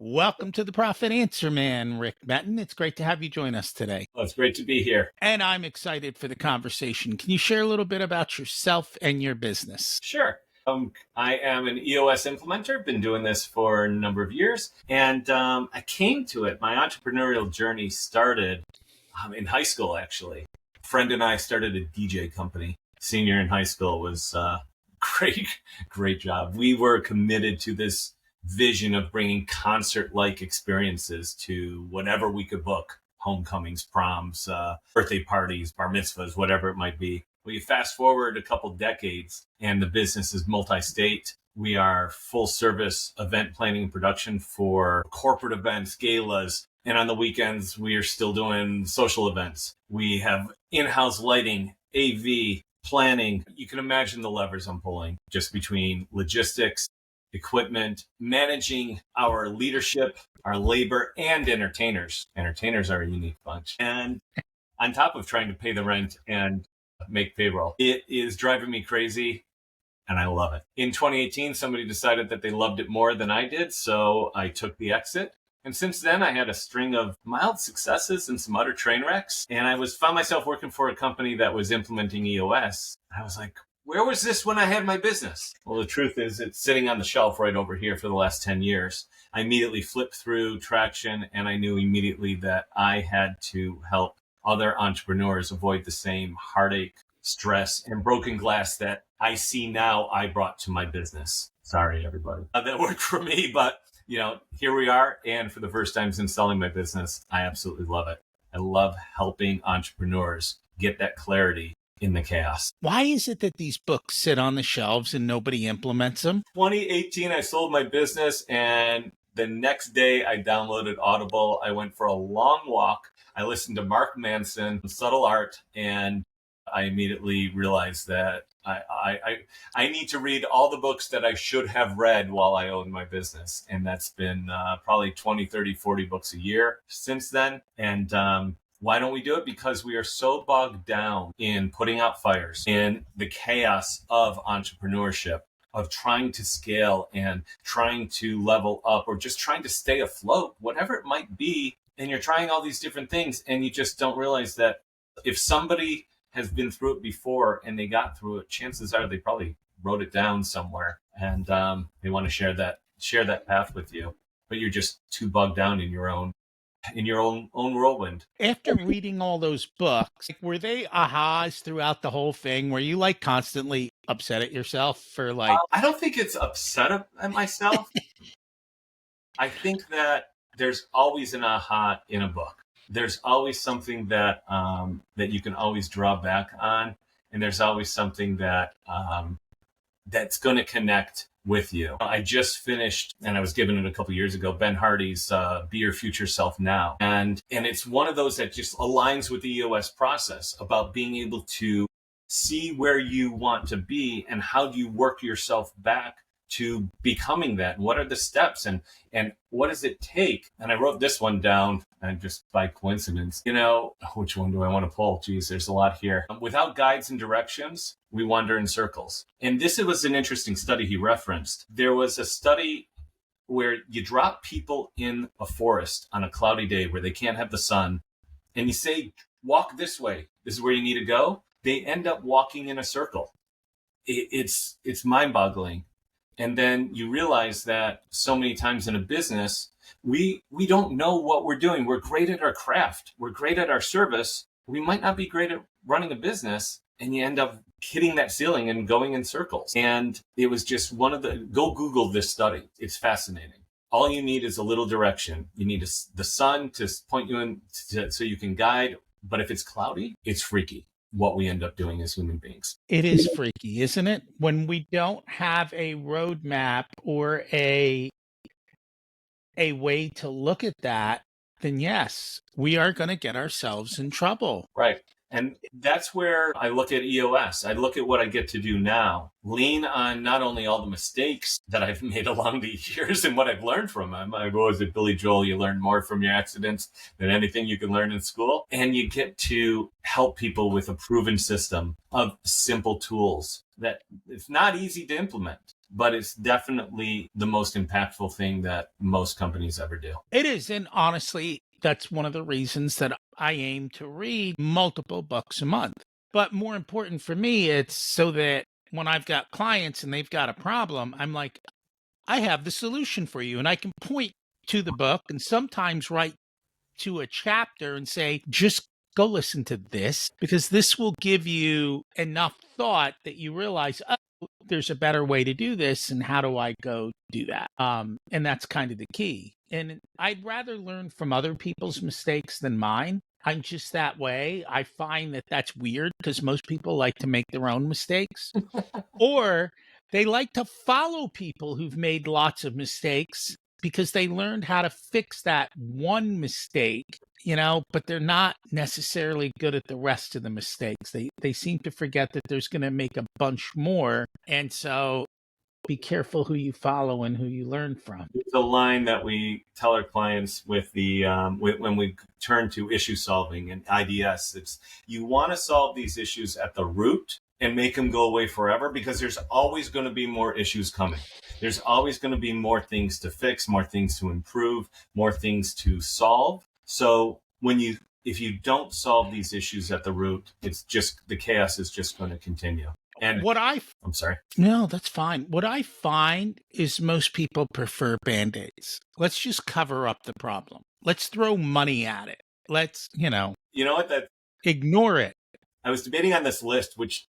Welcome to the Profit Answer Man, Rick Benton. It's great to have you join us today. Well, it's great to be here. And I'm excited for the conversation. Can you share a little bit about yourself and your business? Sure. I am an EOS implementer, been doing this for a number of years. And I came to it. My entrepreneurial journey started in high school, actually. A friend and I started a DJ company. Senior in high school was great job. We were committed to this vision of bringing concert-like experiences to whatever we could book. Homecomings, proms, birthday parties, bar mitzvahs, whatever it might be. Well, you fast forward a couple decades and the business is multi-state. We are full service event planning and production for corporate events, galas. And on the weekends, we are still doing social events. We have in-house lighting, AV, planning. You can imagine the levers I'm pulling just between logistics, equipment, managing our leadership, our labor, and entertainers. Entertainers are a unique bunch. And on top of trying to pay the rent and make payroll, it is driving me crazy, and I love it. In 2018, somebody decided that they loved it more than I did, so I took the exit. And since then, I had a string of mild successes and some utter train wrecks. And I found myself working for a company that was implementing EOS. I was like, where was this when I had my business? Well, the truth is it's sitting on the shelf right over here for the last 10 years. I immediately flipped through traction, and I knew immediately that I had to help other entrepreneurs avoid the same heartache, stress, and broken glass that I see now I brought to my business. Sorry, everybody. That worked for me, but here we are. And for the first time since selling my business, I absolutely love it. I love helping entrepreneurs get that clarity in the chaos. Why is it that these books sit on the shelves and nobody implements them? 2018, I sold my business, and the next day I downloaded Audible. I went for a long walk. I listened to Mark Manson, Subtle Art, and I immediately realized that I need to read all the books that I should have read while I owned my business. And that's been probably 20, 30, 40 books a year since then. And why don't we do it? Because we are so bogged down in putting out fires, in the chaos of entrepreneurship, of trying to scale and trying to level up, or just trying to stay afloat, whatever it might be. And you're trying all these different things, and you just don't realize that if somebody has been through it before and they got through it, chances are they probably wrote it down somewhere, and they want to share that path with you. But you're just too bogged down in your own whirlwind. After reading all those books, were they ahas throughout the whole thing? Were you constantly upset at yourself for I don't think it's upset at myself. I think that there's always an aha in a book. There's always something that you can always draw back on, and there's always something that that's going to connect with you. I just finished, and I was given it a couple years ago, Ben Hardy's Be Your Future Self Now. And it's one of those that just aligns with the EOS process about being able to see where you want to be and how do you work yourself back to becoming that. And what are the steps and what does it take? And I wrote this one down, and just by coincidence, which one do I want to pull? Geez, there's a lot here. Without guides and directions, we wander in circles. And this was an interesting study he referenced. There was a study where you drop people in a forest on a cloudy day where they can't have the sun, and you say, walk this way. This is where you need to go. They end up walking in a circle. It's mind-boggling. And then you realize that so many times in a business, we don't know what we're doing. We're great at our craft. We're great at our service. We might not be great at running a business, and you end up hitting that ceiling and going in circles. And it was just go Google this study. It's fascinating. All you need is a little direction. You need the sun to point you in so you can guide. But if it's cloudy, it's freaky what we end up doing as human beings. It is freaky, isn't it? When we don't have a roadmap or a way to look at that, then yes, we are going to get ourselves in trouble. Right. And that's where I look at EOS. I look at what I get to do now, lean on not only all the mistakes that I've made along the years and what I've learned from them. I've always said, Billy Joel, you learn more from your accidents than anything you can learn in school. And you get to help people with a proven system of simple tools that it's not easy to implement. but it's definitely the most impactful thing that most companies ever do. It is. And honestly, that's one of the reasons that I aim to read multiple books a month. But more important for me, it's so that when I've got clients and they've got a problem, I'm like, I have the solution for you. And I can point to the book and sometimes write to a chapter and say, just go listen to this, because this will give you enough thought that you realize, oh, there's a better way to do this. And how do I go do that? And that's kind of the key. And I'd rather learn from other people's mistakes than mine. I'm just that way. I find that that's weird because most people like to make their own mistakes, or they like to follow people who've made lots of mistakes because they learned how to fix that one mistake, but they're not necessarily good at the rest of the mistakes. They seem to forget that there's going to make a bunch more. And so be careful who you follow and who you learn from. It's a line that we tell our clients with the when we turn to issue solving and IDS. It's, you want to solve these issues at the root and make them go away forever, because there's always going to be more issues coming. There's always going to be more things to fix, more things to improve, more things to solve. So if you don't solve these issues at the root, it's just, the chaos is just going to continue. And I'm sorry. No, that's fine. What I find is most people prefer Band-Aids. Let's just cover up the problem. Let's throw money at it. Let's, You know what? That ignore it. I was debating on this list, which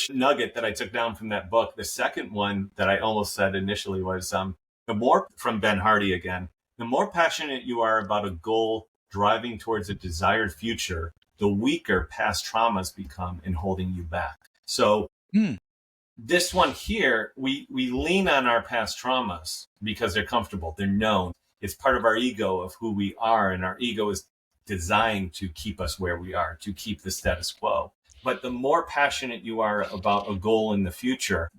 nugget that I took down from that book. The second one that I almost said initially was the more, from Ben Hardy again, the more passionate you are about a goal driving towards a desired future, the weaker past traumas become in holding you back. So this one here, we lean on our past traumas because they're comfortable, they're known. It's part of our ego of who we are, and our ego is designed to keep us where we are, to keep the status quo. But the more passionate you are about a goal in the future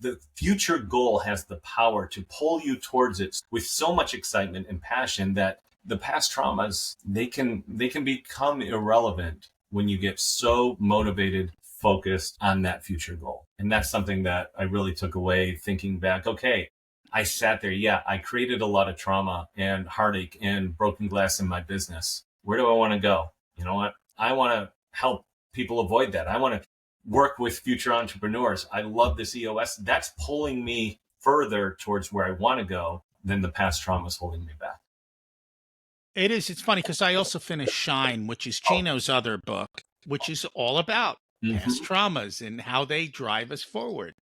goal has the power to pull you towards it with so much excitement and passion that the past traumas, they can become irrelevant when you get so motivated, focused on that future goal. And that's something that I really took away thinking back. Okay, I sat there. Yeah, I created a lot of trauma and heartache and broken glass in my business. Where do I want to go? You know what? I want to help people avoid that. I want to work with future entrepreneurs. I love this EOS. That's pulling me further towards where I want to go than the past traumas holding me back. It is. It's funny because I also finished Shine, which is Gino's other book, which is all about past traumas and how they drive us forward.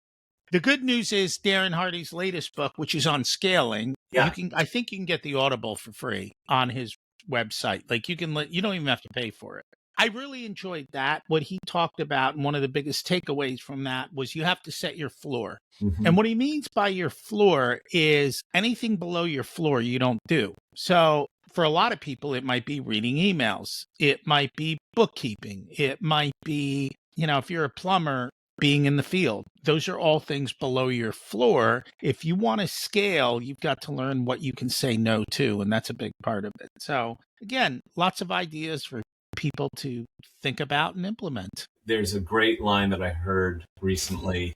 The good news is Darren Hardy's latest book, which is on scaling. Yeah. I think you can get the Audible for free on his website. Like you don't even have to pay for it. I really enjoyed that. What he talked about, and one of the biggest takeaways from that was you have to set your floor. And what he means by your floor is anything below your floor you don't do. So for a lot of people, it might be reading emails. It might be bookkeeping. It might be, if you're a plumber, being in the field. Those are all things below your floor. If you want to scale, you've got to learn what you can say no to, and that's a big part of it. So again, lots of ideas for people to think about and implement. There's a great line that I heard recently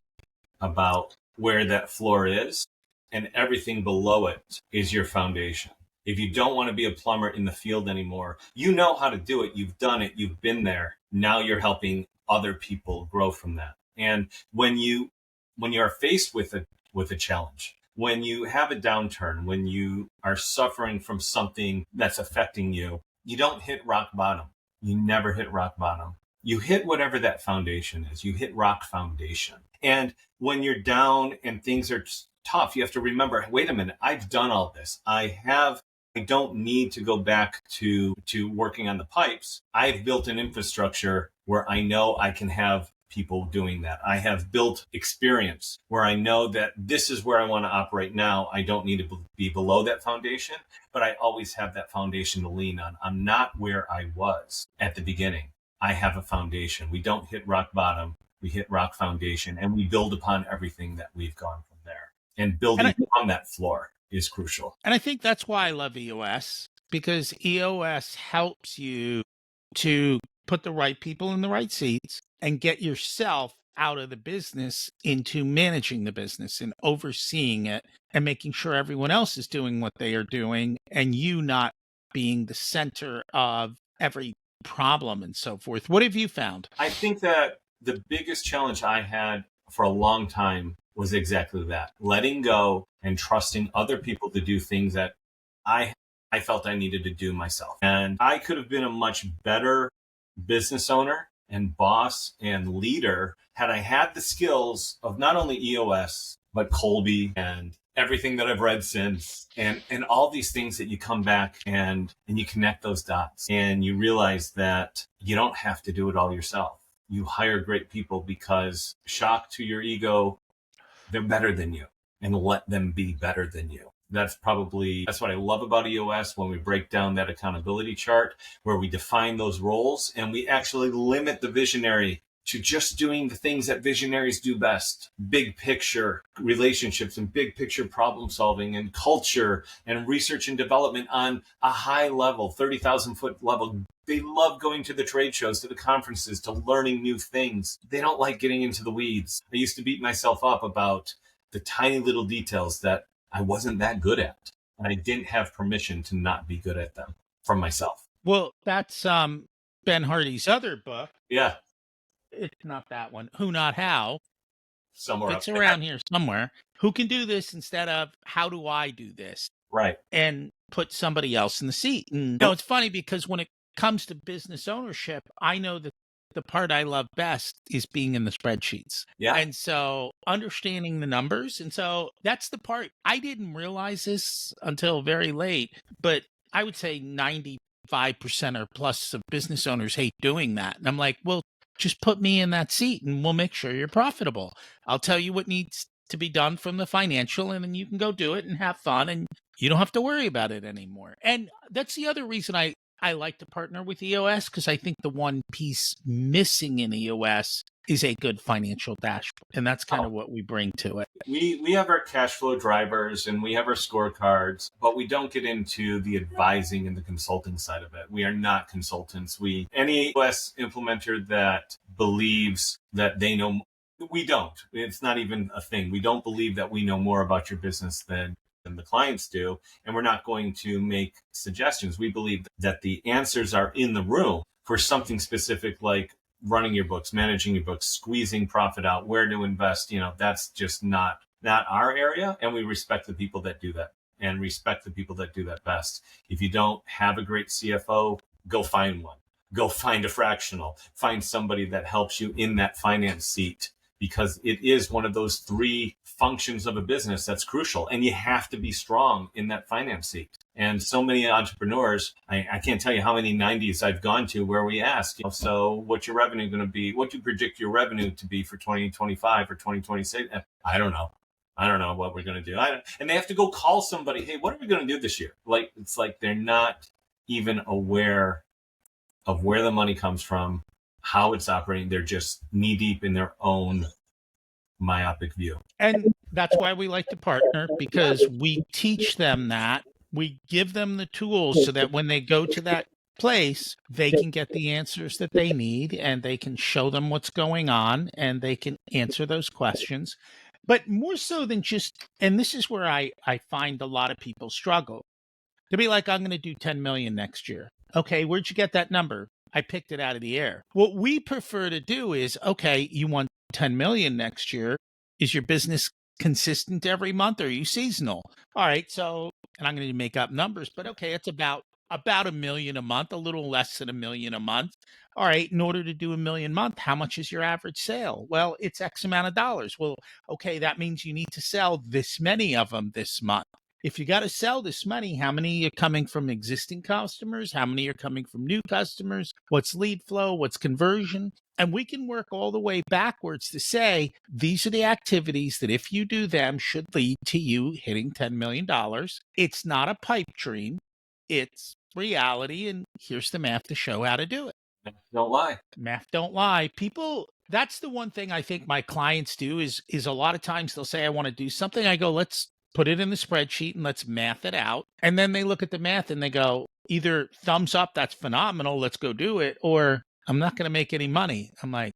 about where that floor is, and everything below it is your foundation. If you don't want to be a plumber in the field anymore, you know how to do it. You've done it. You've been there. Now you're helping other people grow from that. And when you are faced with a challenge, when you have a downturn, when you are suffering from something that's affecting you, you don't hit rock bottom. You never hit rock bottom. You hit whatever that foundation is. You hit rock foundation. And when you're down and things are tough, you have to remember, wait a minute, I've done all this. I don't need to go back to working on the pipes. I've built an infrastructure where I know I can have people doing that. I have built experience where I know that this is where I want to operate now. I don't need to be below that foundation, but I always have that foundation to lean on. I'm not where I was at the beginning. I have a foundation. We don't hit rock bottom. We hit rock foundation, and we build upon everything that we've gone from there. And building on that floor is crucial. And I think that's why I love EOS, because EOS helps you to put the right people in the right seats and get yourself out of the business into managing the business and overseeing it and making sure everyone else is doing what they are doing and you not being the center of every problem and so forth. What have you found? I think that the biggest challenge I had for a long time was exactly that, letting go and trusting other people to do things that I I felt I needed to do myself. And I could have been a much better business owner and boss and leader had I had the skills of not only EOS, but Colby and everything that I've read since and all these things that you come back and you connect those dots and you realize that you don't have to do it all yourself. You hire great people because, shock to your ego, they're better than you, and let them be better than you. That's what I love about EOS when we break down that accountability chart where we define those roles and we actually limit the visionary to just doing the things that visionaries do best. Big picture relationships and big picture problem solving and culture and research and development on a high level, 30,000 foot level. They love going to the trade shows, to the conferences, to learning new things. They don't like getting into the weeds. I used to beat myself up about the tiny little details that I wasn't that good at. And I didn't have permission to not be good at them from myself. Well, that's Ben Hardy's other book. Yeah. It's not that one. Who Not How. Somewhere it's around here somewhere. Who can do this instead of how do I do this? Right. And put somebody else in the seat. And it's funny because when it comes to business ownership, I know that the part I love best is being in the spreadsheets. Yeah. And so understanding the numbers. And so that's the part I didn't realize this until very late, but I would say 95% or plus of business owners hate doing that. And I'm like, well, just put me in that seat and we'll make sure you're profitable. I'll tell you what needs to be done from the financial, and then you can go do it and have fun, and you don't have to worry about it anymore. And that's the other reason I like to partner with EOS, because I think the one piece missing in EOS is a good financial dashboard. And that's kind of what we bring to it. We have our cash flow drivers and we have our scorecards, but we don't get into the advising and the consulting side of it. We are not consultants. Any EOS implementer that believes that they know, we don't. It's not even a thing. We don't believe that we know more about your business than the clients do, and we're not going to make suggestions. We believe that the answers are in the room for something specific, like running your books, managing your books, squeezing profit out, where to invest. That's just not our area, and we respect the people that do that and respect the people that do that best. If you don't have a great CFO, go find one. Go find a fractional. Find somebody that helps you in that finance seat, because it is one of those three functions of a business that's crucial. And you have to be strong in that finance seat. And so many entrepreneurs, I can't tell you how many 90s I've gone to where we ask, so what's your revenue going to be? What do you predict your revenue to be for 2025 or 2026? I don't know. I don't know what we're going to do. And they have to go call somebody, hey, what are we going to do this year? It's like they're not even aware of where the money comes from, how it's operating. They're just knee deep in their own myopic view. And that's why we like to partner, because we teach them that. We give them the tools so that when they go to that place, they can get the answers that they need, and they can show them what's going on, and they can answer those questions. But more so than just, and this is where I find a lot of people struggle. To be like, I'm going to do 10 million next year. Okay, where'd you get that number? I picked it out of the air. What we prefer to do is, okay, you want 10 million next year. Is your business consistent every month, or are you seasonal? All right, so, and I'm going to make up numbers, but okay, it's about $1 million a month, a little less than $1 million a month. All right, in order to do $1 million a month, how much is your average sale? Well, it's X amount of dollars. Well, okay, that means you need to sell this many of them this month. If you got to sell this many, how many are coming from existing customers? How many are coming from new customers? What's lead flow? What's conversion? And we can work all the way backwards to say, these are the activities that if you do them should lead to you hitting $10 million. It's not a pipe dream. It's reality. And here's the math to show how to do it. Math don't lie. Math don't lie. People, that's the one thing I think my clients do is a lot of times they'll say, I want to do something. I go, let's put it in the spreadsheet and let's math it out. And then they look at the math and they go, either thumbs up, that's phenomenal, let's go do it, or I'm not going to make any money. I'm like,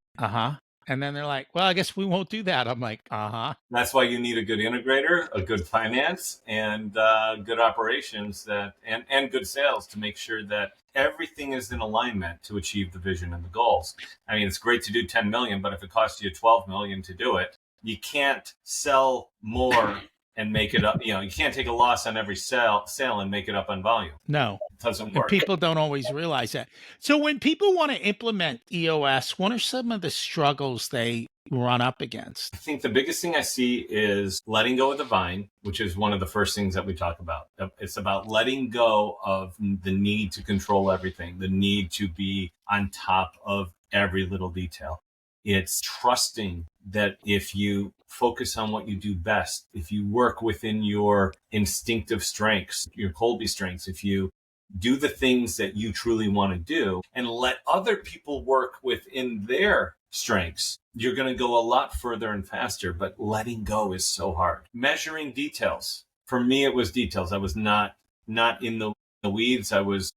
And then they're like, well, I guess we won't do that. I'm like, uh-huh. That's why you need a good integrator, a good finance, and good operations and good sales to make sure that everything is in alignment to achieve the vision and the goals. I mean, it's great to do 10 million, but if it costs you 12 million to do it, you can't sell more and make it up. You can't take a loss on every sale and make it up on volume. No. It doesn't And work. people don't always realize that. So when people want to implement EOS, what are some of the struggles they run up against? I think the biggest thing I see is letting go of the vine, which is one of the first things that we talk about. It's about letting go of the need to control everything, the need to be on top of every little detail. It's trusting that if you focus on what you do best, if you work within your instinctive strengths, your Kolbe strengths, if you do the things that you truly want to do and let other people work within their strengths, you're going to go a lot further and faster. But letting go is so hard. Measuring details. For me, it was details. I was not in the weeds. I was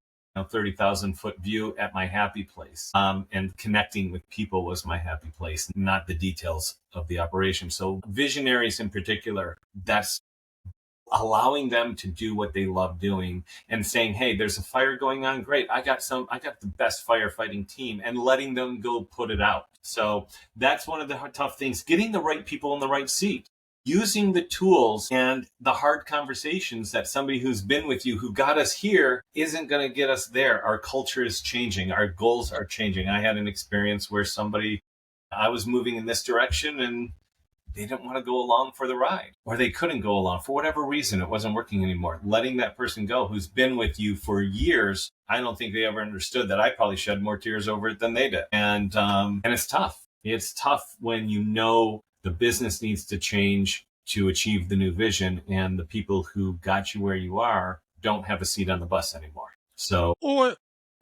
30,000 foot view at my happy place. And connecting with people was my happy place, not the details of the operation. So visionaries in particular, that's allowing them to do what they love doing and saying, hey, there's a fire going on. Great. I got the best firefighting team, and letting them go put it out. So that's one of the tough things, getting the right people in the right seat, using the tools and the hard conversations that somebody who's been with you, who got us here, isn't going to get us there. Our culture is changing. Our goals are changing. I had an experience where I was moving in this direction and they didn't want to go along for the ride, or they couldn't go along for whatever reason. It wasn't working anymore. Letting that person go who's been with you for years, I don't think they ever understood that I probably shed more tears over it than they did. And it's tough. It's tough when the business needs to change to achieve the new vision, and the people who got you where you are don't have a seat on the bus anymore. So, or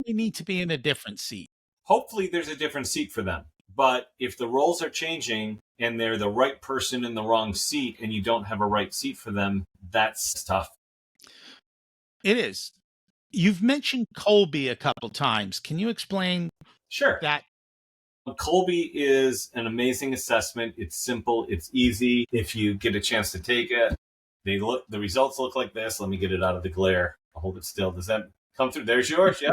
they need to be in a different seat. Hopefully there's a different seat for them. But if the roles are changing and they're the right person in the wrong seat and you don't have a right seat for them, that's tough. It is. You've mentioned Kolbe a couple times. Can you explain that? Kolbe is an amazing assessment. It's simple. It's easy. If you get a chance to take it, the results look like this. Let me get it out of the glare. I'll hold it still. Does that come through? There's yours. Yeah.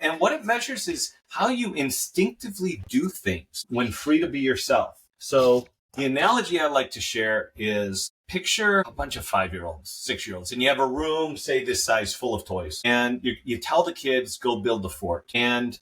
And what it measures is how you instinctively do things when free to be yourself. So the analogy I like to share is, picture a bunch of 5-year-olds, 6-year-olds, and you have a room, say this size, full of toys. And you tell the kids, go build a fort. And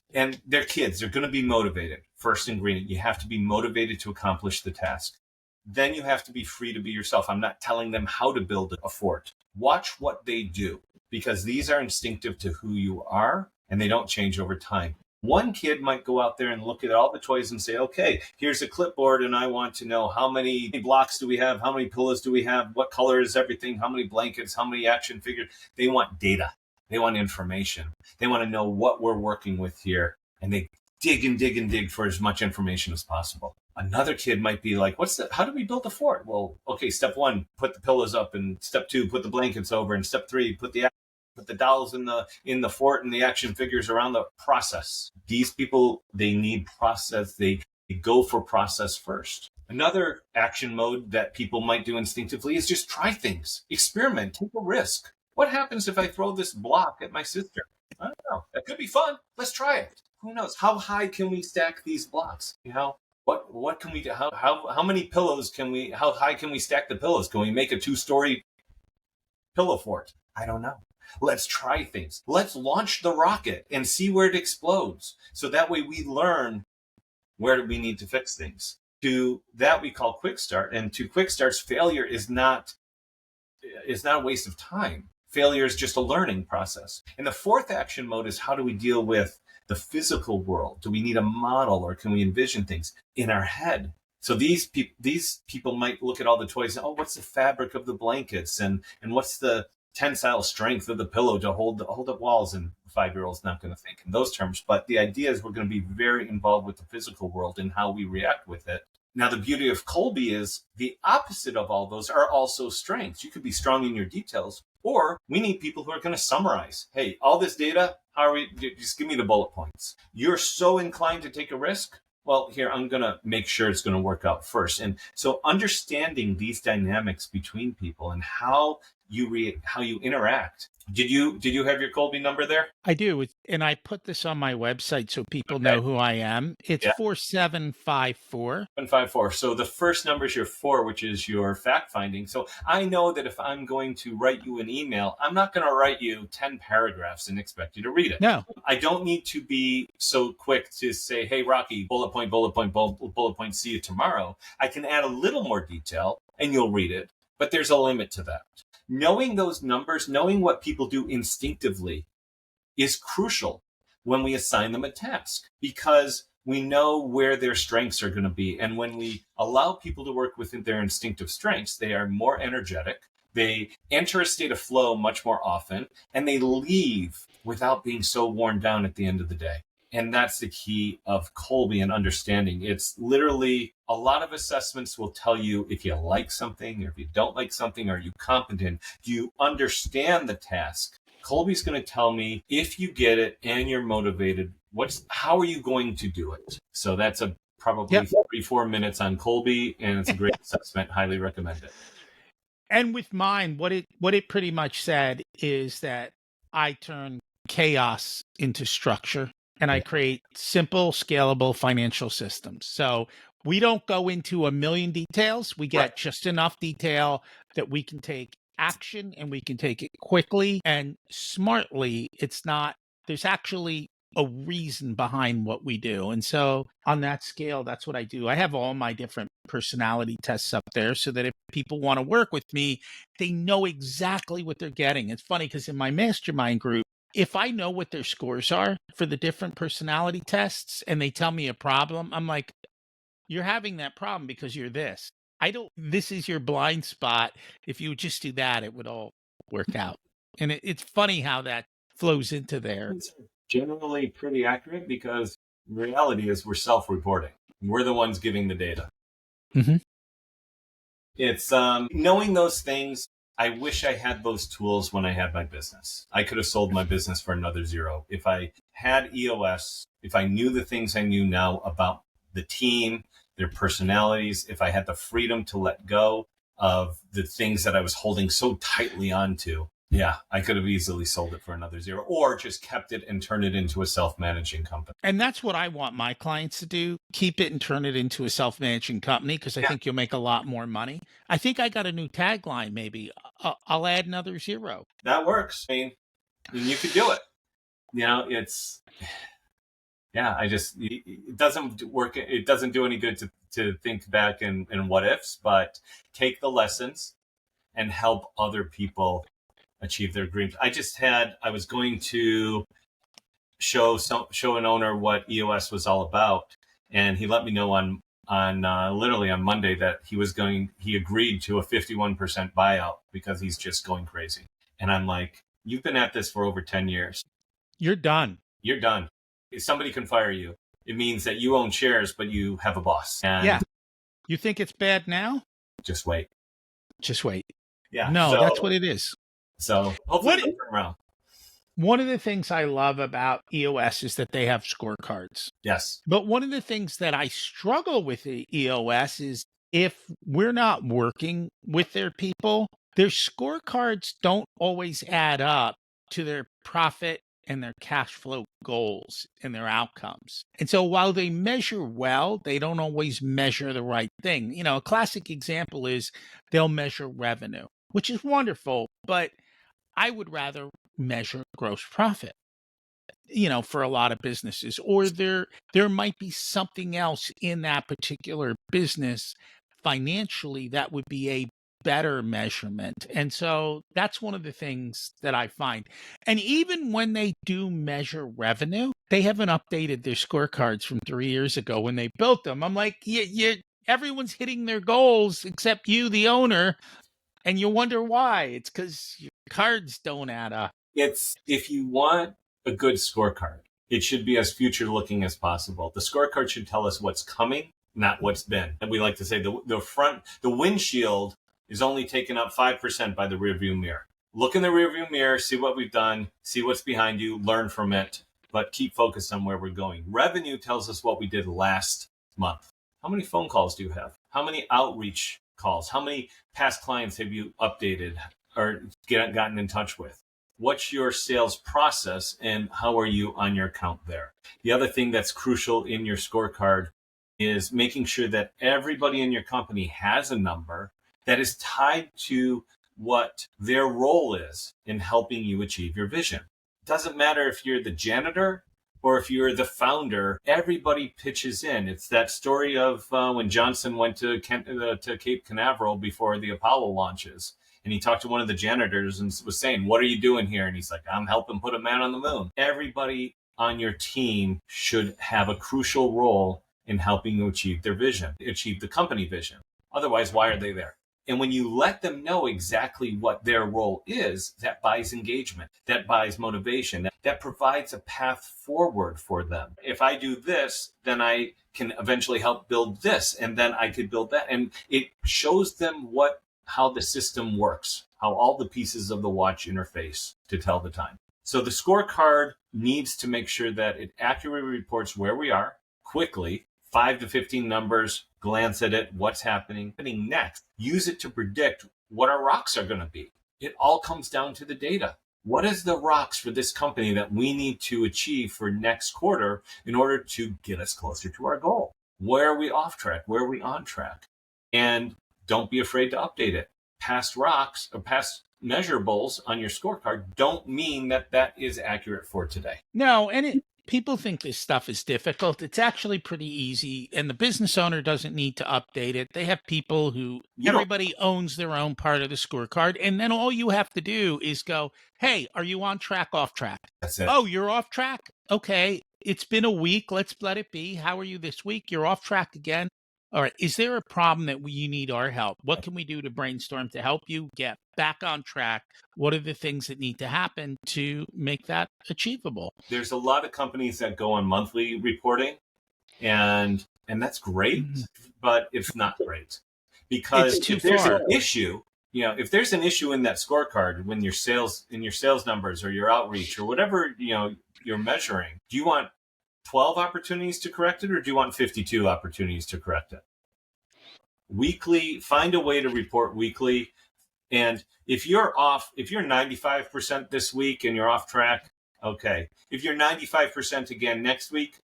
they're kids. They're going to be motivated. First ingredient, you have to be motivated to accomplish the task. Then you have to be free to be yourself. I'm not telling them how to build a fort. Watch what they do, because these are instinctive to who you are, and they don't change over time. One kid might go out there and look at all the toys and say, okay, here's a clipboard, and I want to know how many blocks do we have? How many pillows do we have? What color is everything? How many blankets? How many action figures? They want data. They want information. They want to know what we're working with here. And they dig and dig and dig for as much information as possible. Another kid might be like, how do we build a fort? Well, okay, step 1, put the pillows up, and step 2, put the blankets over, and step 3, put the dolls in the fort and the action figures around the process. These people, they need process. They go for process first. Another action mode that people might do instinctively is just try things, experiment, take a risk. What happens if I throw this block at my sister? I don't know. That could be fun. Let's try it. Who knows? How high can we stack these blocks? What can we do? How many pillows how high can we stack the pillows? Can we make a 2-story pillow fort? I don't know. Let's try things. Let's launch the rocket and see where it explodes. So that way we learn where we need to fix things. To that we call quick start. And to quick starts, failure is not a waste of time. Failure is just a learning process. And the fourth action mode is, how do we deal with the physical world? Do we need a model, or can we envision things in our head? So these people might look at all the toys and, what's the fabric of the blankets, and what's the tensile strength of the pillow to hold up walls? And a 5-year-old's not going to think in those terms. But the idea is we're going to be very involved with the physical world and how we react with it. Now, the beauty of Kolbe is the opposite of all those are also strengths. You could be strong in your details, or we need people who are going to summarize. Hey, all this data, just give me the bullet points. You're so inclined to take a risk. well, here, I'm going to make sure it's going to work out first. And so understanding these dynamics between people and how you interact. Did you have your Colby number there? I do. And I put this on my website so people Okay. know who I am. It's Yeah. 4754. 154. So the first number is your 4, which is your fact finding. So I know that if I'm going to write you an email, I'm not going to write you 10 paragraphs and expect you to read it. No. I don't need to be so quick to say, hey, Rocky, bullet point, bullet point, bullet point, see you tomorrow. I can add a little more detail and you'll read it, but there's a limit to that. Knowing those numbers, knowing what people do instinctively is crucial when we assign them a task, because we know where their strengths are going to be. And when we allow people to work within their instinctive strengths, they are more energetic, they enter a state of flow much more often, and they leave without being so worn down at the end of the day. And that's the key of Colby and understanding. It's literally a lot of assessments will tell you if you like something or if you don't like something. Are you competent? Do you understand the task? Colby's going to tell me if you get it and you're motivated, how are you going to do it? So that's probably 3-4 minutes on Colby, and it's a great assessment. Highly recommend it. And with mine, what it pretty much said is that I turn chaos into structure, and I create simple, scalable financial systems. So we don't go into a million details. We get just enough detail that we can take action, and we can take it quickly and smartly. There's actually a reason behind what we do. And so on that scale, that's what I do. I have all my different personality tests up there so that if people want to work with me, they know exactly what they're getting. It's funny because in my mastermind group, if I know what their scores are for the different personality tests and they tell me a problem, I'm like, you're having that problem because you're this. This is your blind spot. If you would just do that, it would all work out. And it's funny how that flows into there. It's generally pretty accurate because reality is we're self-reporting. We're the ones giving the data. Mm-hmm. It's knowing those things. I wish I had those tools when I had my business. I could have sold my business for another zero. If I had EOS, if I knew the things I knew now about the team, their personalities, if I had the freedom to let go of the things that I was holding so tightly onto, yeah, I could have easily sold it for another zero or just kept it and turned it into a self-managing company. And that's what I want my clients to do. Keep it and turn it into a self-managing company because I think you'll make a lot more money. I think I got a new tagline maybe. I'll add another zero. That works. I mean, you could do it. It doesn't work. It doesn't do any good to think back and what ifs, but take the lessons and help other people achieve their dreams. I was going to show an owner what EOS was all about, and he let me know on literally on Monday that he agreed to a 51% buyout because he's just going crazy. And I'm like, you've been at this for over 10 years. You're done. You're done. If somebody can fire you, it means that you own shares, but you have a boss. And you think it's bad now? Just wait. Yeah. No, that's what it is. So hopefully it'll turn around. One of the things I love about EOS is that they have scorecards. Yes. But one of the things that I struggle with the EOS is if we're not working with their people, their scorecards don't always add up to their profit and their cash flow goals and their outcomes. And so while they measure well, they don't always measure the right thing. You know, a classic example is they'll measure revenue, which is wonderful, but I would rather measure gross profit, you know, for a lot of businesses, or there might be something else in that particular business financially that would be a better measurement. And so that's one of the things that I find. And even when they do measure revenue, they haven't updated their scorecards from 3 years ago when they built them. I'm like, everyone's hitting their goals except you, the owner. And you wonder why. It's because your cards don't add up. If you want a good scorecard, it should be as future looking as possible. The scorecard should tell us what's coming, not what's been. And we like to say the windshield is only taken up 5% by the rearview mirror. Look in the rearview mirror, see what we've done, see what's behind you, learn from it, but keep focused on where we're going. Revenue tells us what we did last month? How many phone calls do you have? How many outreach calls? How many past clients have you updated or gotten in touch with? What's your sales process and how are you on your account there? The other thing that's crucial in your scorecard is making sure that everybody in your company has a number that is tied to what their role is in helping you achieve your vision. It doesn't matter if you're the janitor or if you're the founder, everybody pitches in. It's that story of when Johnson went to Cape Canaveral before the Apollo launches. And he talked to one of the janitors and was saying, "What are you doing here?" And he's like, "I'm helping put a man on the moon." Everybody on your team should have a crucial role in helping you achieve their vision, achieve the company vision. Otherwise, why are they there? And when you let them know exactly what their role is, that buys engagement, that buys motivation, that provides a path forward for them. If I do this, then I can eventually help build this, and then I could build that. And it shows them how the system works, how all the pieces of the watch interface to tell the time. So the scorecard needs to make sure that it accurately reports where we are quickly, 5 to 15 numbers, glance at it, what's happening next. Use it to predict what our rocks are going to be. It all comes down to the data. What is the rocks for this company that we need to achieve for next quarter in order to get us closer to our goal? Where are we off track? Where are we on track? And don't be afraid to update it. Past rocks or past measurables on your scorecard don't mean that is accurate for today. No, and people think this stuff is difficult. It's actually pretty easy, and the business owner doesn't need to update it. They have people who everybody owns their own part of the scorecard, and then all you have to do is go, "Hey, are you on track, off track?" That's it. "Oh, you're off track? Okay, it's been a week. Let's let it be. How are you this week? You're off track again. All right, is there a problem that you need our help? What can we do to brainstorm to help you get back on track? What are the things that need to happen to make that achievable?" There's a lot of companies that go on monthly reporting, and that's great, but it's not great because if there's an issue, if there's an issue in that scorecard when your sales numbers or your outreach or whatever, you're measuring, do you want 12 opportunities to correct it, or do you want 52 opportunities to correct it? Weekly, find a way to report weekly. And if you're 95% this week and you're off track, okay. If you're 95% again next week,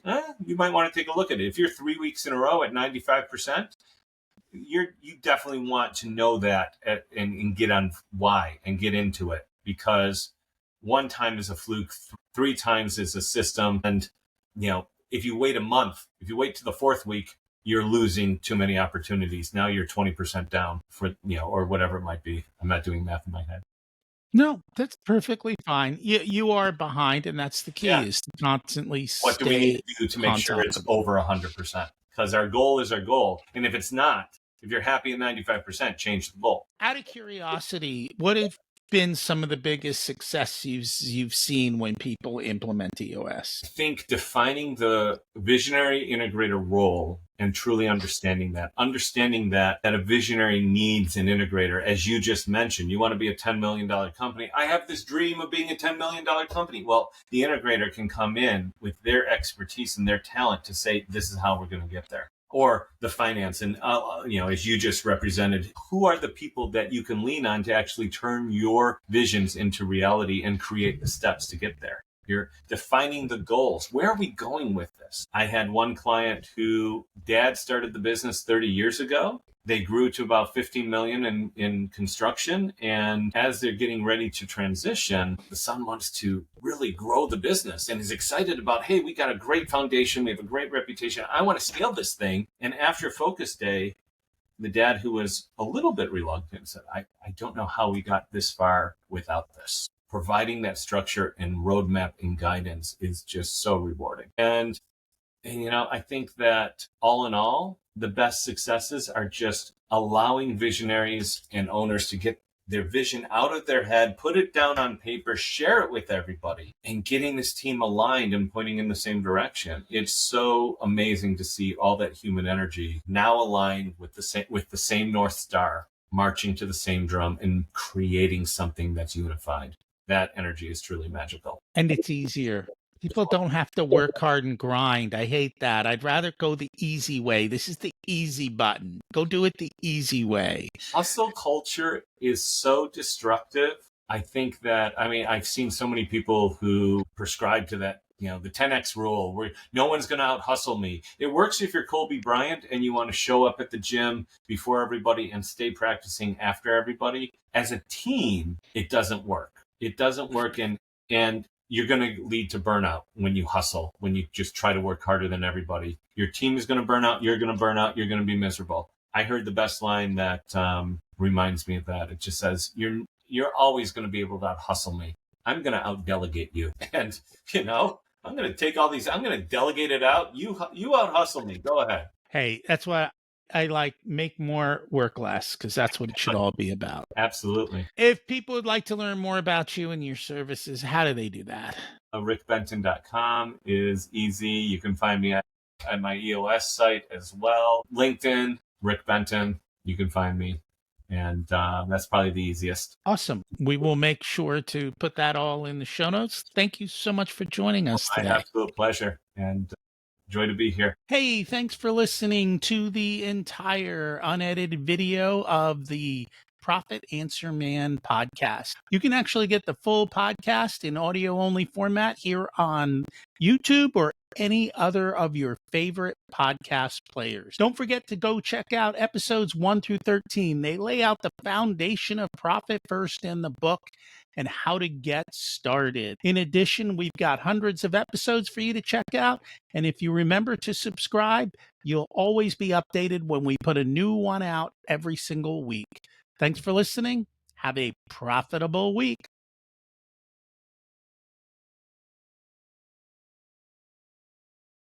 you might want to take a look at it. If you're 3 weeks in a row at 95%, you definitely want to know that and get on why and get into it, because 1 time is a fluke, 3 times is a system. And if you wait a month, if you wait to the 4th week, you're losing too many opportunities. Now you're 20% down for, or whatever it might be. I'm not doing math in my head. No, that's perfectly fine. You are behind, and that's the key, is to constantly what do we need to do to make on sure top it's of it. over 100%? Because our goal is our goal. And if it's not, if you're happy at 95%, change the goal. Out of curiosity, what have been some of the biggest successes you've seen when people implement EOS? I think defining the visionary integrator role and truly understanding that a visionary needs an integrator. As you just mentioned, you want to be a $10 million company. I have this dream of being a $10 million company. Well, the integrator can come in with their expertise and their talent to say, this is how we're going to get there. Or the finance. And, as you just represented, who are the people that you can lean on to actually turn your visions into reality and create the steps to get there? You're defining the goals. Where are we going with this? I had one client who dad started the business 30 years ago. They grew to about 15 million in construction. And as they're getting ready to transition, the son wants to really grow the business and is excited about, hey, we got a great foundation. We have a great reputation. I want to scale this thing. And after focus day, the dad, who was a little bit reluctant, said, I don't know how we got this far without this. Providing that structure and roadmap and guidance is just so rewarding. And I think that all in all, the best successes are just allowing visionaries and owners to get their vision out of their head, put it down on paper, share it with everybody, and getting this team aligned and pointing in the same direction. It's so amazing to see all that human energy now aligned with the same North Star, marching to the same drum and creating something that's unified. That energy is truly magical. And it's easier. People don't have to work hard and grind. I hate that. I'd rather go the easy way. This is the easy button. Go do it the easy way. Hustle culture is so destructive. I think that, I mean, I've seen so many people who prescribe to that, you know, the 10X rule where no one's going to out hustle me. It works if you're Kobe Bryant and you want to show up at the gym before everybody and stay practicing after everybody. As a team, it doesn't work. It doesn't work. And you're going to lead to burnout when you hustle, when you just try to work harder than everybody. Your team is going to burn out. You're going to burn out. You're going to be miserable. I heard the best line that reminds me of that. It just says, you're always going to be able to out hustle me. I'm going to out delegate you. And, you know, I'm going to take all these, I'm going to delegate it out. You out hustle me. Go ahead. Hey, that's why I like make more, work less, because that's what it should all be about. Absolutely. If people would like to learn more about you and your services, how do they do that? rickbenton.com is easy. You can find me at my EOS site as well. LinkedIn, Rick Benton, you can find me. And that's probably the easiest. Awesome. We will make sure to put that all in the show notes. Thank you so much for joining us today. My absolute pleasure. And joy to be here. Hey, thanks for listening to the entire unedited video of the Profit Answer Man podcast. You can actually get the full podcast in audio only format here on YouTube or any other of your favorite podcast players. Don't forget to go check out episodes 1 through 13. They lay out the foundation of Profit First in the book and how to get started. In addition, we've got hundreds of episodes for you to check out. And if you remember to subscribe, you'll always be updated when we put a new one out every single week. Thanks for listening. Have a profitable week.